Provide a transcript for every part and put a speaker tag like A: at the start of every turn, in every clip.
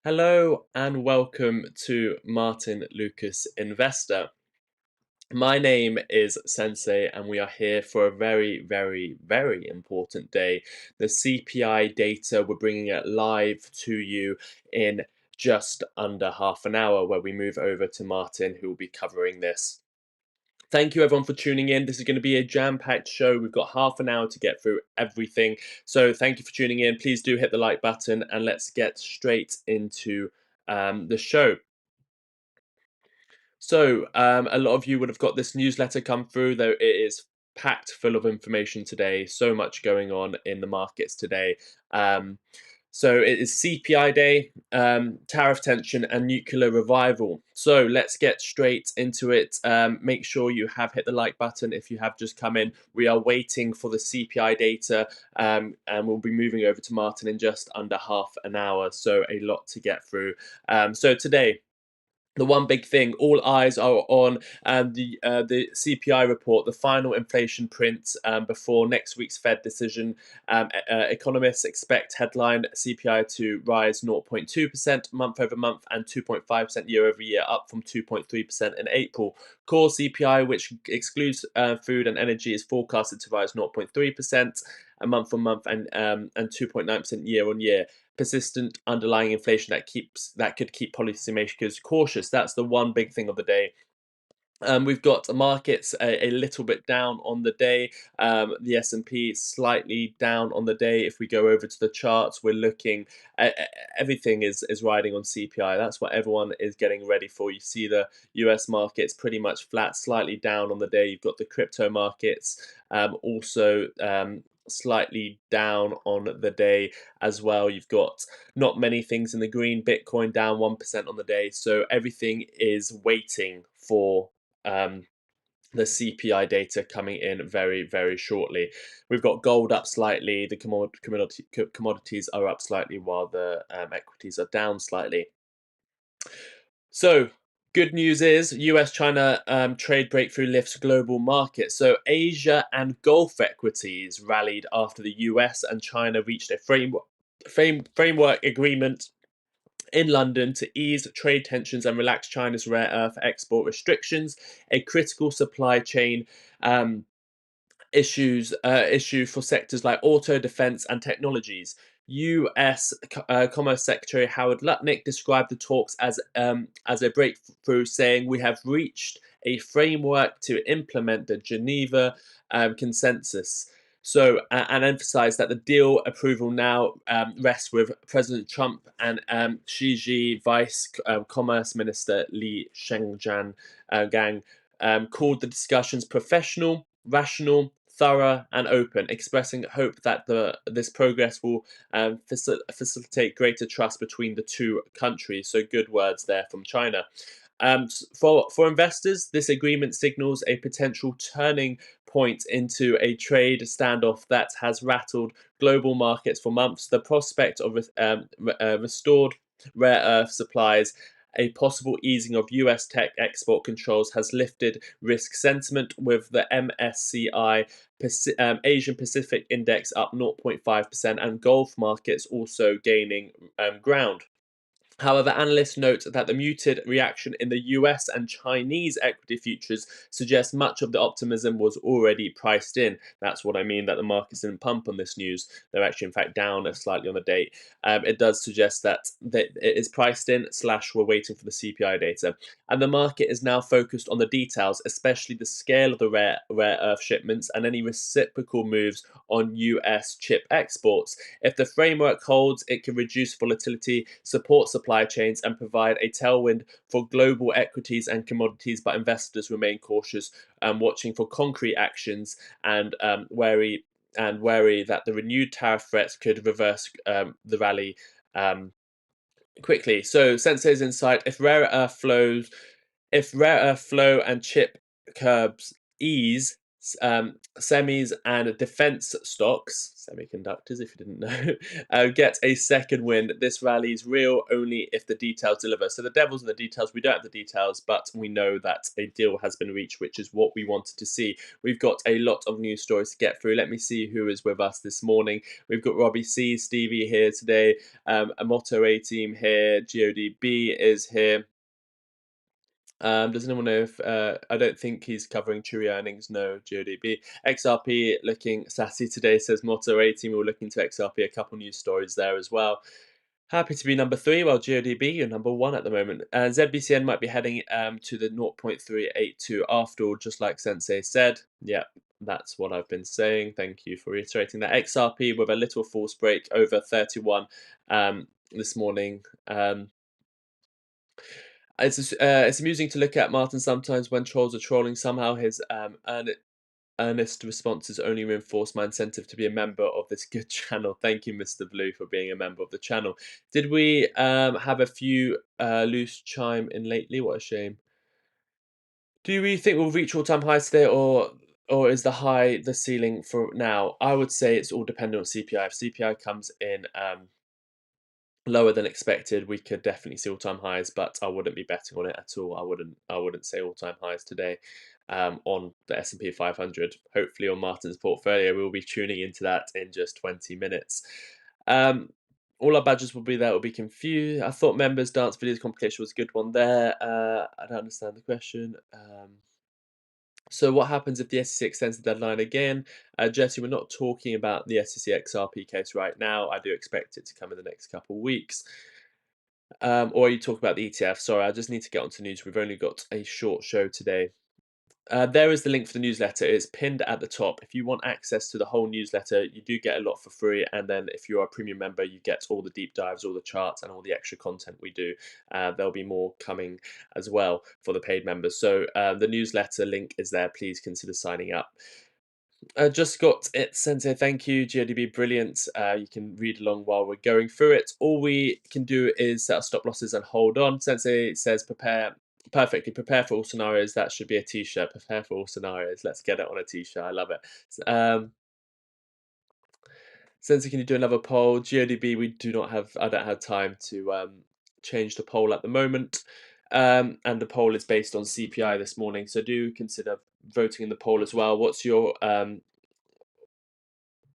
A: Hello and welcome to Martyn Lucas Investor. My name is Sensei, and we are here for a very important day. The CPI data, we're bringing it live to you in just under half an hour, where we move over to Martyn, who will be covering this. Thank you everyone for tuning in. This is going to be a jam-packed show. We've got half an hour to get through everything. So thank you for tuning in. Please do hit the like button and let's get straight into the show. So a lot of you would have got this newsletter come through, though it is packed full of information today. So much going on in the markets today. So it is CPI day, tariff tension, and nuclear revival. So let's get straight into it. Make sure you have hit the like button if you have just come in. We are waiting for the CPI data, and we'll be moving over to Martyn in just under half an hour. So a lot to get through. So today, the one big thing, all eyes are on the CPI report, the final inflation print before next week's Fed decision. Economists expect headline CPI to rise 0.2% month over month and 2.5% year over year, up from 2.3% in April. Core CPI, which excludes food and energy, is forecasted to rise 0.3% a month on month and 2.9% year on year. Persistent underlying inflation that could keep policymakers cautious. That's the one big thing of the day. We've got markets a little bit down on the day. The S&P slightly down on the day. If we go over to the charts, we're looking everything is riding on CPI. That's what everyone is getting ready for. You see the US markets pretty much flat, slightly down on the day. You've got the crypto markets also slightly down on the day as well. You've got not many things in the green. Bitcoin down 1% on the day. So everything is waiting for the CPI data coming in very shortly. We've got gold up slightly. The commodities are up slightly, while the equities are down slightly. So good news is US-China trade breakthrough lifts global markets. So Asia and Gulf equities rallied after the US and China reached a framework agreement in London to ease trade tensions and relax China's rare earth export restrictions, a critical supply chain issue for sectors like auto, defense, and technologies. U.S. Commerce Secretary Howard Lutnick described the talks as a breakthrough, saying, "We have reached a framework to implement the Geneva Consensus." So, and emphasised that the deal approval now rests with President Trump and Xi Jinping, Vice Commerce Minister Li Shengjian Gang, called the discussions professional, rational, thorough, and open, expressing hope that this progress will facilitate greater trust between the two countries. So good words there from China. For investors, this agreement signals a potential turning point into a trade standoff that has rattled global markets for months. The prospect of restored rare earth supplies, a possible easing of US tech export controls, has lifted risk sentiment, with the MSCI Asian Pacific Index up 0.5% and Gulf markets also gaining ground. However, analysts note that the muted reaction in the US and Chinese equity futures suggests much of the optimism was already priced in. That's what I mean, that the markets didn't pump on this news. They're actually, in fact, down slightly on the day. It does suggest that it is priced in / we're waiting for the CPI data. And the market is now focused on the details, especially the scale of the rare earth shipments and any reciprocal moves on US chip exports. If the framework holds, it can reduce volatility, support supply chains, and provide a tailwind for global equities and commodities, but investors remain cautious, watching for concrete actions and wary that the renewed tariff threats could reverse the rally quickly. So Sensei's insight: if rare earth flow and chip curbs ease, semis and defense stocks, semiconductors, if you didn't know, get a second win. This rally is real only if the details deliver. So the devil's in the details. We don't have the details, but we know that a deal has been reached, which is what we wanted to see. We've got a lot of news stories to get through. Let me see who is with us this morning. We've got Robbie C, Stevie here today, a Motto A team here, GODB is here. Does anyone know if I don't think he's covering Chewy earnings? No, GODB. XRP looking sassy today, says Motto 18. We're looking to XRP. A couple news stories there as well. Happy to be number 3, while GODB, you're number 1 at the moment. ZBCN might be heading to the 0.382 after all, just like Sensei said. Yeah, that's what I've been saying. Thank you for reiterating that. XRP with a little false break over 31 this morning. It's amusing to look at Martyn sometimes when trolls are trolling. Somehow his earnest responses only reinforce my incentive to be a member of this good channel. Thank you, Mr. Blue, for being a member of the channel. Did we have a few loose chime in lately? What a shame. Do we think we'll reach all-time highs today, or is the high the ceiling for now? I would say it's all dependent on CPI. If CPI comes in lower than expected, we could definitely see all-time highs, but I wouldn't be betting on it at all. I wouldn't say all-time highs today on the S&P 500. Hopefully on Martyn's portfolio, we'll be tuning into that in just 20 minutes. All our badges will be there. Will be confused. I thought members dance videos competition was a good one there. I don't understand the question. So what happens if the SEC extends the deadline again? Jesse, we're not talking about the SEC XRP case right now. I do expect it to come in the next couple of weeks. Or you talk about the ETF. Sorry, I just need to get onto news. We've only got a short show today. There is the link for the newsletter. It's pinned at the top. If you want access to the whole newsletter, you do get a lot for free. And then if you're a premium member, you get all the deep dives, all the charts, and all the extra content we do. There'll be more coming as well for the paid members. So the newsletter link is there. Please consider signing up. Just got it, Sensei. Thank you, GODB. Brilliant. You can read along while we're going through it. All we can do is set our stop losses and hold on. Sensei says prepare perfectly. Prepare for all scenarios. That should be a t-shirt. Prepare for all scenarios. Let's get it on a t-shirt. I love it. Sensei, can you do another poll? GODB, we do not have. I don't have time to change the poll at the moment. And the poll is based on CPI this morning, so do consider voting in the poll as well. What's your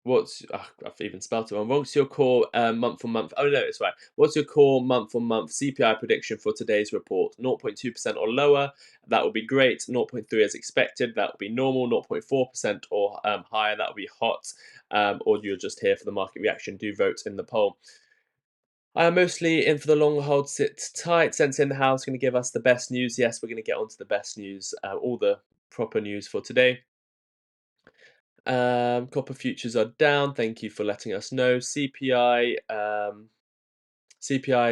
A: I've even spelled it wrong. What's your core month on month? Oh no, it's right. What's your core month on month CPI prediction for today's report? 0.2% or lower, that would be great. 0.3 as expected, that would be normal. 0.4% or higher, that would be hot. Or you're just here for the market reaction. Do vote in the poll. I am mostly in for the long hold. Sit tight. Sense in the house going to give us the best news. Yes, we're going to get onto the best news. All the proper news for today. Copper futures are down. Thank you for letting us know. CPI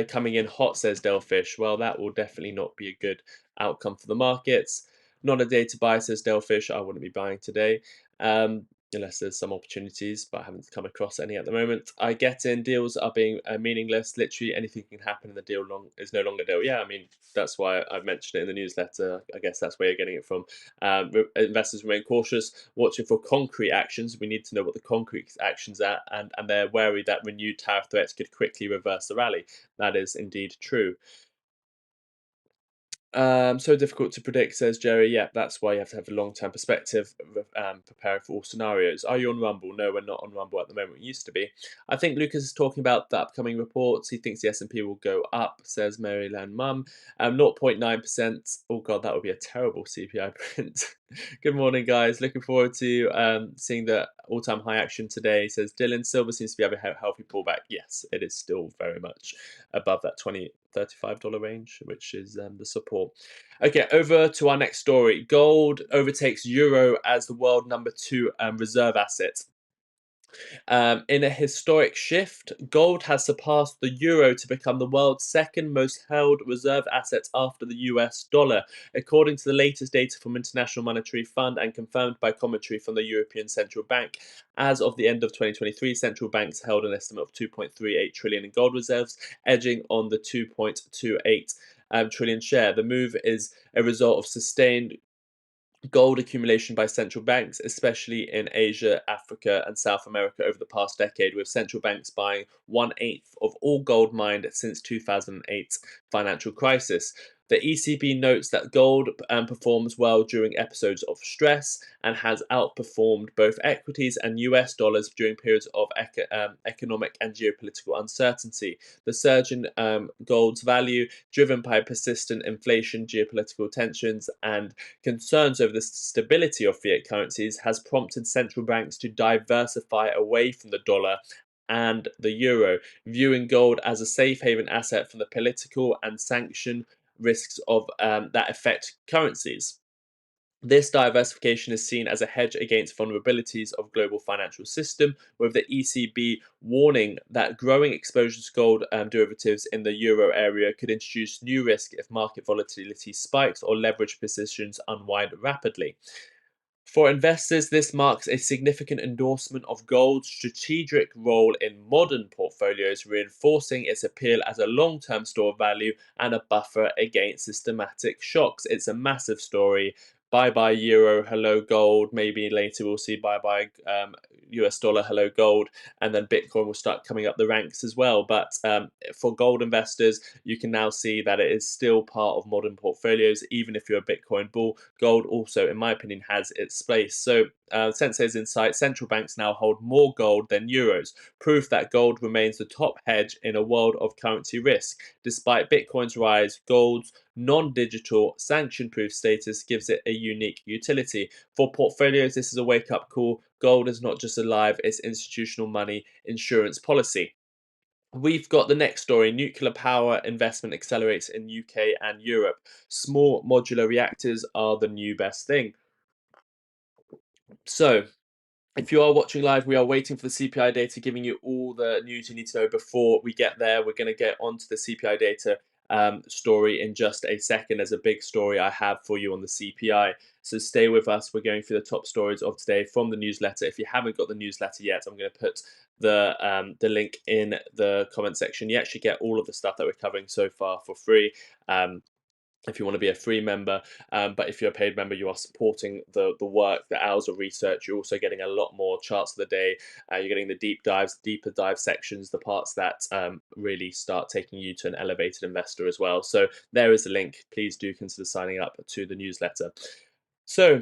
A: coming in hot, says Delfish. Well, that will definitely not be a good outcome for the markets. Not a day to buy, says Delfish. I wouldn't be buying today. Unless there's some opportunities, but I haven't come across any at the moment. I get in, deals are being meaningless. Literally anything can happen and the deal is no longer a deal. Yeah, I mean, that's why I've mentioned it in the newsletter. I guess that's where you're getting it from. Investors remain cautious, watching for concrete actions. We need to know what the concrete actions are, and they're wary that renewed tariff threats could quickly reverse the rally. That is indeed true. So difficult to predict, says Jerry. Yeah, that's why you have to have a long-term perspective, preparing for all scenarios. Are you on Rumble? No, we're not on Rumble at the moment. We used to be. I think Lucas is talking about the upcoming reports. He thinks the S&P will go up, says Maryland Mum. 0.9%. Oh God, that would be a terrible CPI print. Good morning, guys. Looking forward to seeing the all-time high action today, says Dylan. Silver seems to be having a healthy pullback. Yes, it is still very much above that $35 range, which is the support. Okay, over to our next story. Gold overtakes euro as the world number 2 reserve asset. In a historic shift, gold has surpassed the euro to become the world's second most held reserve asset after the US dollar, according to the latest data from International Monetary Fund and confirmed by commentary from the European Central Bank. As of the end of 2023, central banks held an estimate of 2.38 trillion in gold reserves, edging on the 2.28 trillion share. The move is a result of sustained gold accumulation by central banks, especially in Asia, Africa, and South America over the past decade, with central banks buying 1/8 of all gold mined since 2008 financial crisis. The ECB notes that gold performs well during episodes of stress and has outperformed both equities and US dollars during periods of economic and geopolitical uncertainty. The surge in gold's value, driven by persistent inflation, geopolitical tensions, and concerns over the stability of fiat currencies, has prompted central banks to diversify away from the dollar and the euro, viewing gold as a safe haven asset from the political and sanction risks of that affect currencies. This diversification is seen as a hedge against vulnerabilities of global financial system, with the ECB warning that growing exposure to gold derivatives in the euro area could introduce new risk if market volatility spikes or leverage positions unwind rapidly. For investors, this marks a significant endorsement of gold's strategic role in modern portfolios, reinforcing its appeal as a long term store of value and a buffer against systematic shocks. It's a massive story. Bye bye euro, hello gold. Maybe later we'll see bye bye US dollar, hello gold, and then Bitcoin will start coming up the ranks as well. But for gold investors, you can now see that it is still part of modern portfolios, even if you're a Bitcoin bull. Gold also, in my opinion, has its place. So, Sensei's insight: central banks now hold more gold than euros, proof that gold remains the top hedge in a world of currency risk. Despite Bitcoin's rise, gold's non-digital sanction-proof status gives it a unique utility. For portfolios, this is a wake-up call. Gold is not just alive, it's institutional money insurance policy. We've got the next story: nuclear power investment accelerates in UK and Europe. Small modular reactors are the new best thing. So, if you are watching live, we are waiting for the CPI data, giving you all the news you need to know before we get there. We're going to get onto the CPI data story in just a second. There's a big story I have for you on the CPI. So stay with us. We're going through the top stories of today from the newsletter. If you haven't got the newsletter yet, I'm going to put the link in the comment section. You actually get all of the stuff that we're covering so far for free. If you want to be a free member, but if you're a paid member, you are supporting the work, the hours of research. You're also getting a lot more charts of the day. You're getting the deep dives, deeper dive sections, the parts that really start taking you to an elevated investor as well. So there is a link. Please do consider signing up to the newsletter. So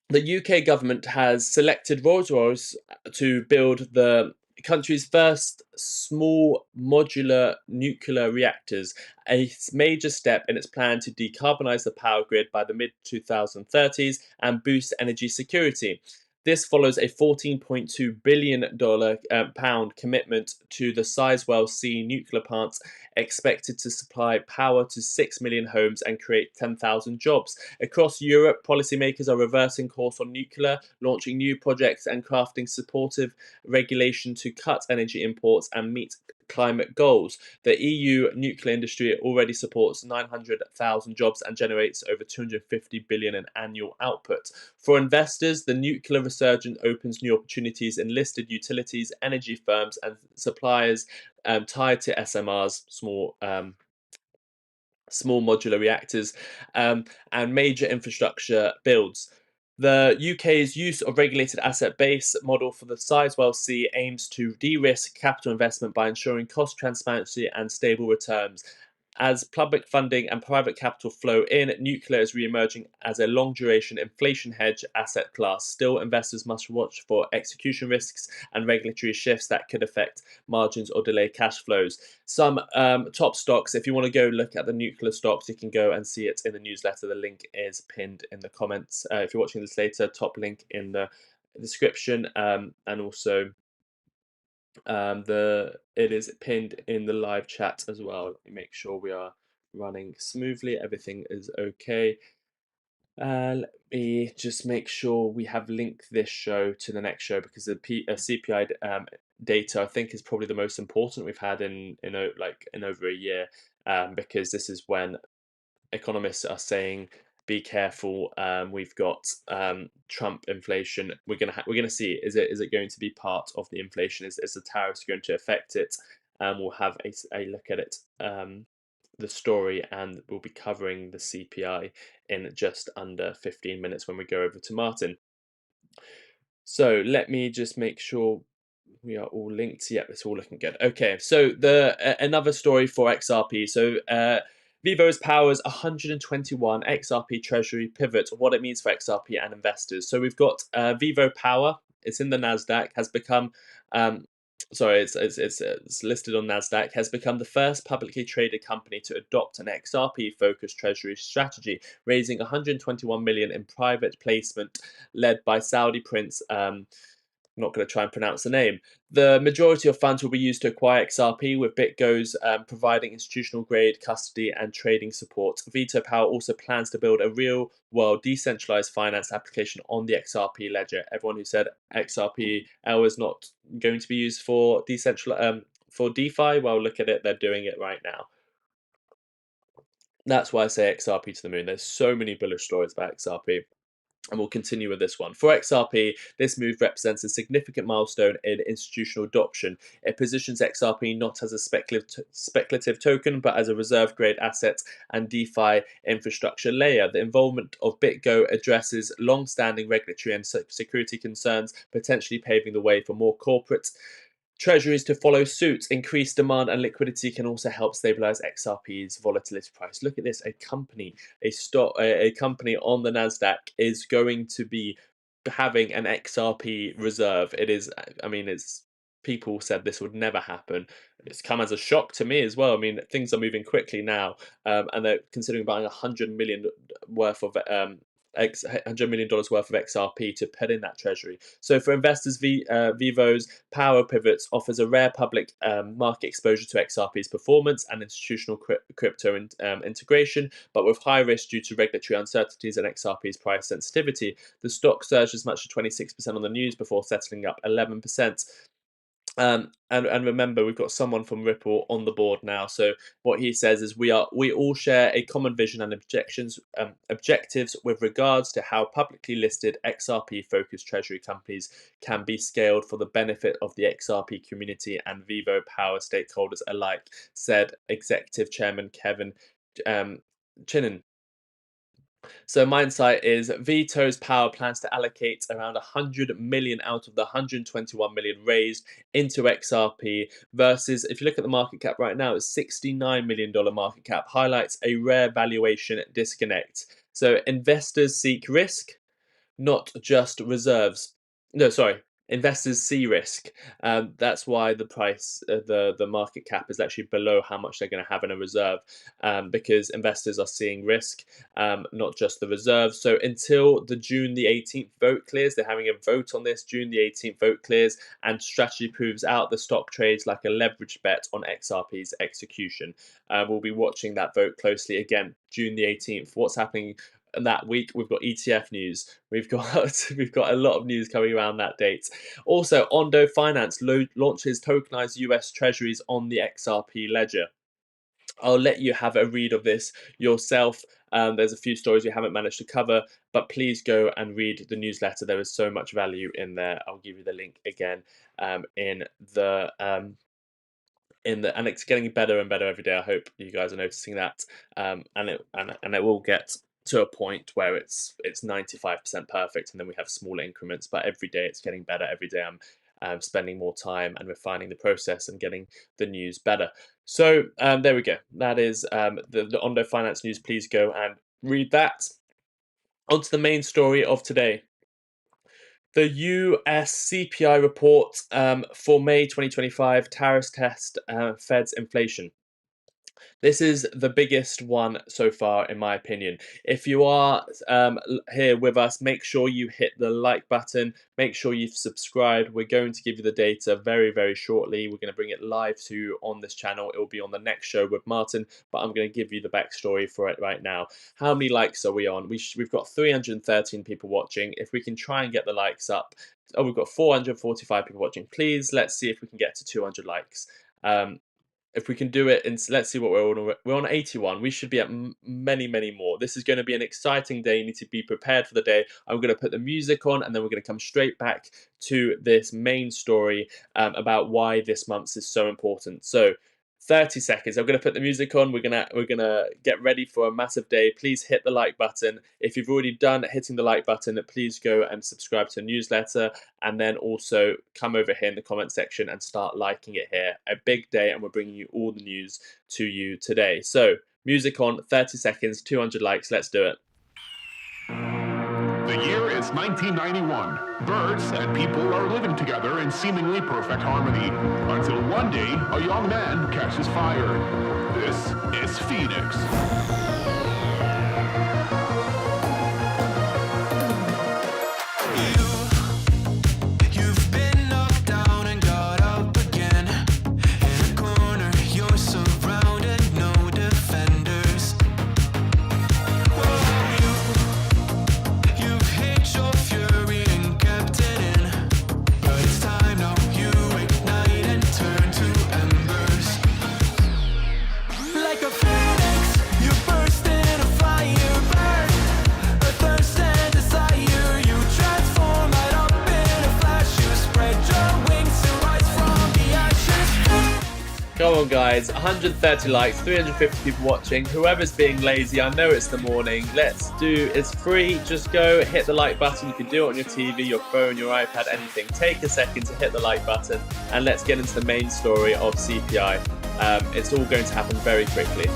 A: the UK government has selected Rolls-Royce to build the country's first small modular nuclear reactors, a major step in its plan to decarbonise the power grid by the mid 2030s and boost energy security. This follows a $14.2 billion pound commitment to the Sizewell C nuclear plant, expected to supply power to 6 million homes and create 10,000 jobs. Across Europe, policymakers are reversing course on nuclear, launching new projects and crafting supportive regulation to cut energy imports and meet climate goals. The EU nuclear industry already supports 900,000 jobs and generates over 250 billion in annual output. For investors, the nuclear resurgence opens new opportunities in listed utilities, energy firms, and suppliers tied to SMRs, small modular reactors, and major infrastructure builds. The UK's use of regulated asset base model for the Sizewell C aims to de-risk capital investment by ensuring cost transparency and stable returns. As public funding and private capital flow in, nuclear is re-emerging as a long-duration inflation hedge asset class. Still, investors must watch for execution risks and regulatory shifts that could affect margins or delay cash flows. Some top stocks: if you want to go look at the nuclear stocks, you can go and see it in the newsletter. The link is pinned in the comments. If you're watching this later, top link in the description, and also the it is pinned in the live chat as well. Let me make sure we are running smoothly. Everything is okay. Let me just make sure we have linked this show to the next show, because the CPI data, I think, is probably the most important we've had in over a year, because this is when economists are saying be careful. We've got Trump inflation. We're gonna see, is it going to be part of the inflation? Is the tariffs going to affect it? We'll have a look at it the story, and we'll be covering the CPI in just under 15 minutes when we go over to Martyn. So let me just make sure we are all linked. Yep, it's all looking good. Okay, so another story for XRP. So VTO's Power's 121 XRP Treasury pivot. What it means for XRP and investors. So we've got VTO Power. It's in the Nasdaq. Has become sorry, it's listed on Nasdaq. Has become the first publicly traded company to adopt an XRP focused Treasury strategy, raising 121 million in private placement led by Saudi Prince. I'm not going to try and pronounce the name. The majority of funds will be used to acquire XRP, with BitGo's providing institutional grade custody and trading support. VTO Power also plans to build a real world decentralized finance application on the XRP ledger. Everyone who said XRP is not going to be used for for DeFi, well, look at it, they're doing it right now. That's why I say XRP to the moon. There's so many bullish stories about XRP. And we'll continue with this one. For XRP, this move represents a significant milestone in institutional adoption. It positions XRP not as a speculative token, but as a reserve grade asset and DeFi infrastructure layer. The involvement of BitGo addresses long standing regulatory and security concerns, potentially paving the way for more corporate treasuries to follow suit. Increased demand and liquidity can also help stabilize XRP's volatility price. Look at this: a company, a company on the Nasdaq is going to be having an XRP reserve. It is, I mean, it's people said this would never happen. It's come as a shock to me as well. I mean, things are moving quickly now, and they're considering buying $100 million worth of $100 million worth of XRP to put in that treasury. So for investors, VTO's Power Pivots offers a rare public market exposure to XRP's performance and institutional crypto integration, but with high risk due to regulatory uncertainties and XRP's price sensitivity. The stock surged as much as 26% on the news before settling up 11%. And remember, we've got someone from Ripple on the board now. So what he says is we all share a common vision and objectives with regards to how publicly listed XRP focused treasury companies can be scaled for the benefit of the XRP community and VTO Power stakeholders alike, said Executive Chairman Kevin Chinnen. So my insight is VTO's Power plans to allocate around 100 million out of the 121 million raised into XRP versus, if you look at the market cap right now, it's $69 million market cap, highlights a rare valuation disconnect. So investors seek risk, not just reserves. No, sorry. Investors see risk. That's why the price, the market cap is actually below how much they're going to have in a reserve, because investors are seeing risk, not just the reserves. So until the June the 18th vote clears, they're having a vote on this. June the 18th vote clears, and strategy proves out. The stock trades like a leveraged bet on XRP's execution. We'll be watching that vote closely again. June the 18th. What's happening that week? We've got ETF news. We've got a lot of news coming around that date. Also, Ondo Finance launches tokenized US Treasuries on the XRP ledger. I'll let you have a read of this yourself. There's a few stories we haven't managed to cover, but please go and read the newsletter. There is so much value in there. I'll give you the link again in the and it's getting better and better every day. I hope you guys are noticing that, and it will get to a point where it's 95% perfect, and then we have smaller increments. But every day it's getting better. Every day I'm spending more time and refining the process and getting the news better. So there we go. That is the Ondo Finance news. Please go and read that. On to the main story of today. The US CPI report for May 2025, tariffs test Fed's inflation. This is the biggest one so far, in my opinion. If you are here with us, make sure you hit the like button. Make sure you've subscribed. We're going to give you the data very, very shortly. We're going to bring it live to you on this channel. It will be on the next show with Martyn, but I'm going to give you the backstory for it right now. How many likes are we on? We've got 313 people watching. If we can try and get the likes up, oh, we've got 445 people watching. Please, let's see if we can get to 200 likes. If we can do it, and let's see what we're on. We're on 81. We should be at many, many more. This is going to be an exciting day. You need to be prepared for the day. I'm going to put the music on, and then we're going to come straight back to this main story about why this month is so important. So 30 seconds. I'm going to put the music on. We're gonna get ready for a massive day. Please hit the like button. If you've already done hitting the like button, please go and subscribe to the newsletter, and then also come over here in the comment section and start liking it here. A big day, and we're bringing you all the news to you today. So music on, 30 seconds, 200 likes. Let's do it.
B: The year is 1991. Birds and people are living together in seemingly perfect harmony, until one day a young man catches fire. This is Phoenix.
A: Come on guys, 130 likes, 350 people watching. Whoever's being lazy, I know it's the morning. It's free. Just go hit the like button. You can do it on your TV, your phone, your iPad, anything. Take a second to hit the like button, and let's get into the main story of CPI. It's all going to happen very quickly.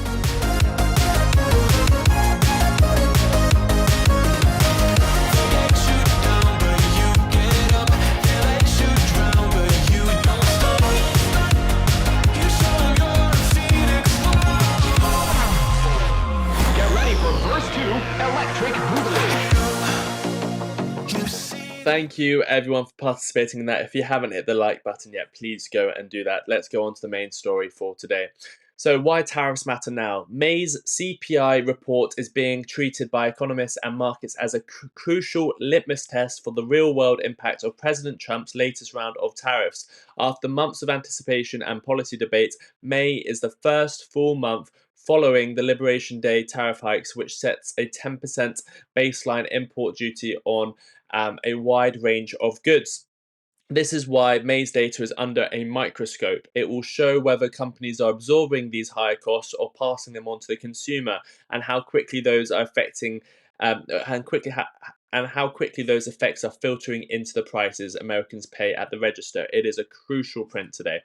A: Thank you everyone for participating in that. If you haven't hit the like button yet, please go and do that. Let's go on to the main story for today. So why tariffs matter now? May's CPI report is being treated by economists and markets as a crucial litmus test for the real-world impact of President Trump's latest round of tariffs. After months of anticipation and policy debates, May is the first full month following the Liberation Day tariff hikes, which sets a 10% baseline import duty on a wide range of goods. This is why May's data is under a microscope. It will show whether companies are absorbing these higher costs or passing them on to the consumer, and how quickly those are affecting, and how quickly those effects are filtering into the prices Americans pay at the register. It is a crucial print today.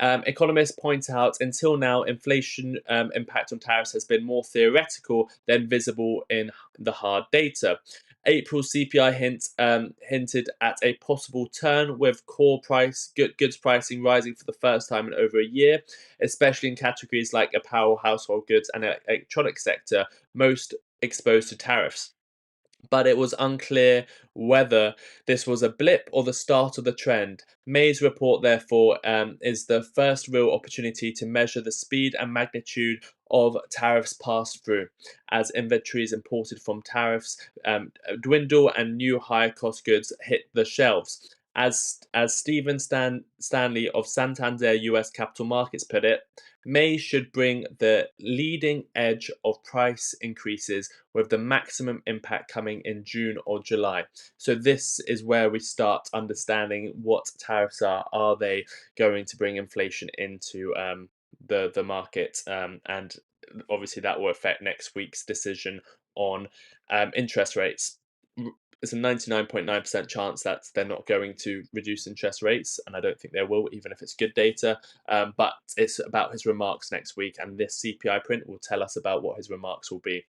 A: Economists point out until now, inflation impact on tariffs has been more theoretical than visible in the hard data. April's CPI hinted at a possible turn, with core goods pricing rising for the first time in over a year, especially in categories like apparel, household goods, and electronic sector, most exposed to tariffs. But it was unclear whether this was a blip or the start of the trend. May's report, therefore, is the first real opportunity to measure the speed and magnitude of tariffs passed through, as inventories imported from tariffs dwindle and new higher cost goods hit the shelves. As Stephen Stanley of Santander US Capital Markets put it, May should bring the leading edge of price increases, with the maximum impact coming in June or July. So this is where we start understanding what tariffs are. Are they going to bring inflation into the market? And obviously that will affect next week's decision on interest rates. It's a 99.9% chance that they're not going to reduce interest rates, and I don't think they will, even if it's good data. But it's about his remarks next week, and this CPI print will tell us about what his remarks will be.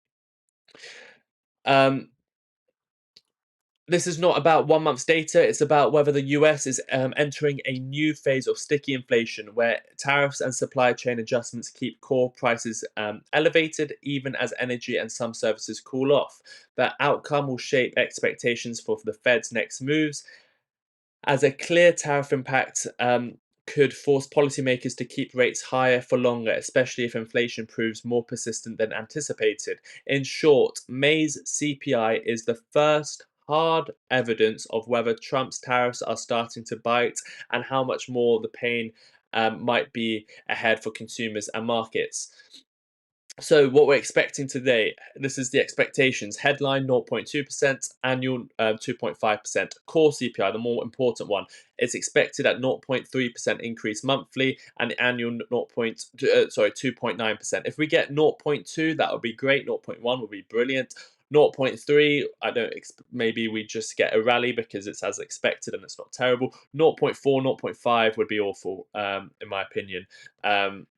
A: This is not about 1 month's data, it's about whether the US is entering a new phase of sticky inflation, where tariffs and supply chain adjustments keep core prices elevated, even as energy and some services cool off. That outcome will shape expectations for the Fed's next moves, as a clear tariff impact could force policymakers to keep rates higher for longer, especially if inflation proves more persistent than anticipated. In short, May's CPI is the first hard evidence of whether Trump's tariffs are starting to bite, and how much more the pain might be ahead for consumers and markets. So what we're expecting today, this is the expectations. Headline 0.2%, annual 2.5%. Core CPI, the more important one, is expected at 0.3% increase monthly, and the annual 2.9%. If we get 0.2, that would be great. 0.1 would be brilliant. 0. 0.3, I don't maybe we just get a rally because it's as expected and it's not terrible. 0.4, 0.5 would be awful, in my opinion.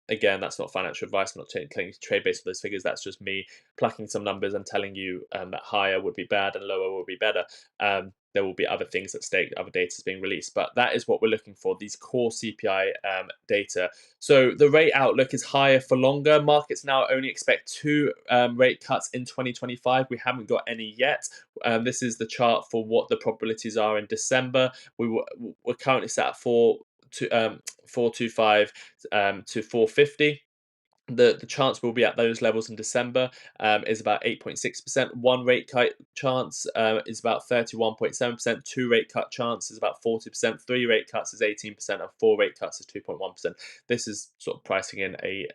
A: Again, that's not financial advice. I'm not telling you to trade based on those figures. That's just me plucking some numbers and telling you that higher would be bad and lower would be better. There will be other things at stake, other data is being released, but that is what we're looking for, these core CPI data. So the rate outlook is higher for longer. Markets now only expect two rate cuts in 2025. We haven't got any yet. This is the chart for what the probabilities are in December. We're currently set at 425 to 450. The chance we'll be at those levels in December is about 8.6%. One rate cut chance is about 31.7%. Two rate cut chance is about 40%. Three rate cuts is 18%, and four rate cuts is 2.1%. This is sort of pricing in a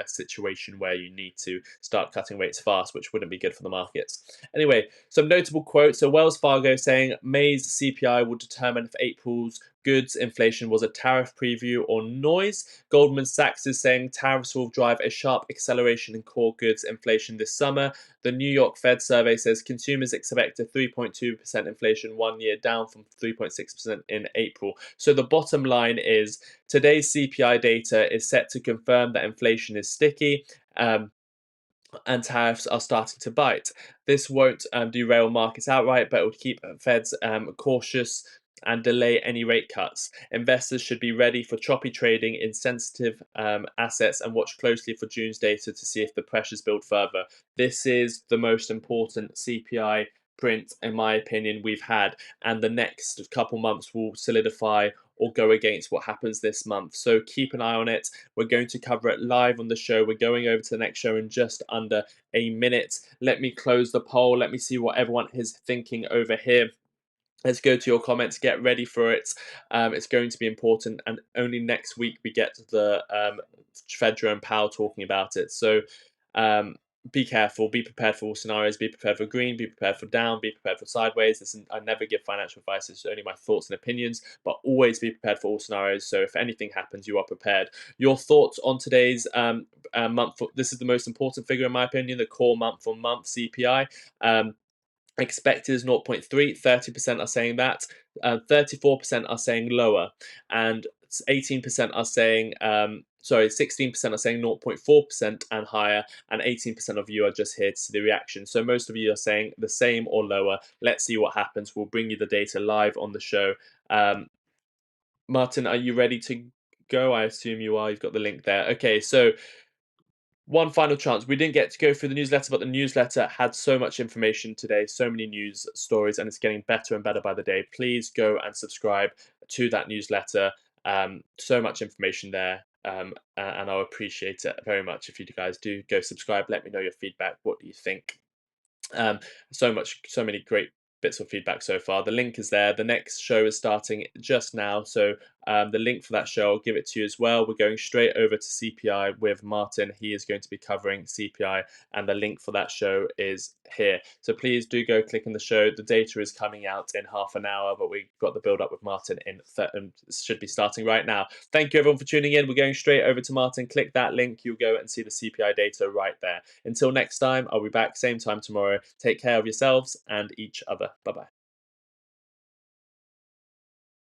A: situation where you need to start cutting rates fast, which wouldn't be good for the markets. Anyway, some notable quotes. So Wells Fargo saying May's CPI will determine if April's goods inflation was a tariff preview or noise. Goldman Sachs is saying tariffs will drive a sharp acceleration in core goods inflation this summer. The New York Fed survey says consumers expect a 3.2% inflation 1 year, down from 3.6% in April. So the bottom line is today's CPI data is set to confirm that inflation is sticky. And tariffs are starting to bite. This won't derail markets outright, but it will keep Feds cautious and delay any rate cuts. Investors should be ready for choppy trading in sensitive assets and watch closely for June's data to see if the pressures build further. This is the most important CPI print, in my opinion, we've had, and the next couple months will solidify or go against what happens this month. So keep an eye on it. We're going to cover it live on the show. We're going over to the next show in just under a minute. Let me close the poll. Let me see what everyone is thinking over here. Let's go to your comments. Get ready for it. It's going to be important, and only next week we get the Fed Jerome Powell talking about it. So um, be careful. Be prepared for all scenarios. Be prepared for green. Be prepared for down. Be prepared for sideways. I never give financial advice. It's only my thoughts and opinions. But always be prepared for all scenarios. So if anything happens, you are prepared. Your thoughts on today's month? This is the most important figure in my opinion. The core month-on-month CPI. Expected is 0.3, 30% are saying that, 34% are saying lower, and 18% are saying, 16% are saying 0.4% and higher, and 18% of you are just here to see the reaction. So most of you are saying the same or lower. Let's see what happens. We'll bring you the data live on the show. Martyn, are you ready to go? I assume you are. You've got the link there. Okay, so one final chance. We didn't get to go through the newsletter, but the newsletter had so much information today, so many news stories, and it's getting better and better by the day. Please go and subscribe to that newsletter. So much information there, and I'll appreciate it very much if you guys do go subscribe. Let me know your feedback. What do you think? Um, so many great bits of feedback so far. The link is there. The next show is starting just now, so the link for that show, I'll give it to you as well. We're going straight over to CPI with Martyn. He is going to be covering CPI, and the link for that show is here. So please do go click on the show. The data is coming out in half an hour, but we've got the build up with Martyn in should be starting right now. Thank you everyone for tuning in. We're going straight over to Martyn. Click that link. You'll go and see the CPI data right there. Until next time, I'll be back same time tomorrow. Take care of yourselves and each other. Bye bye.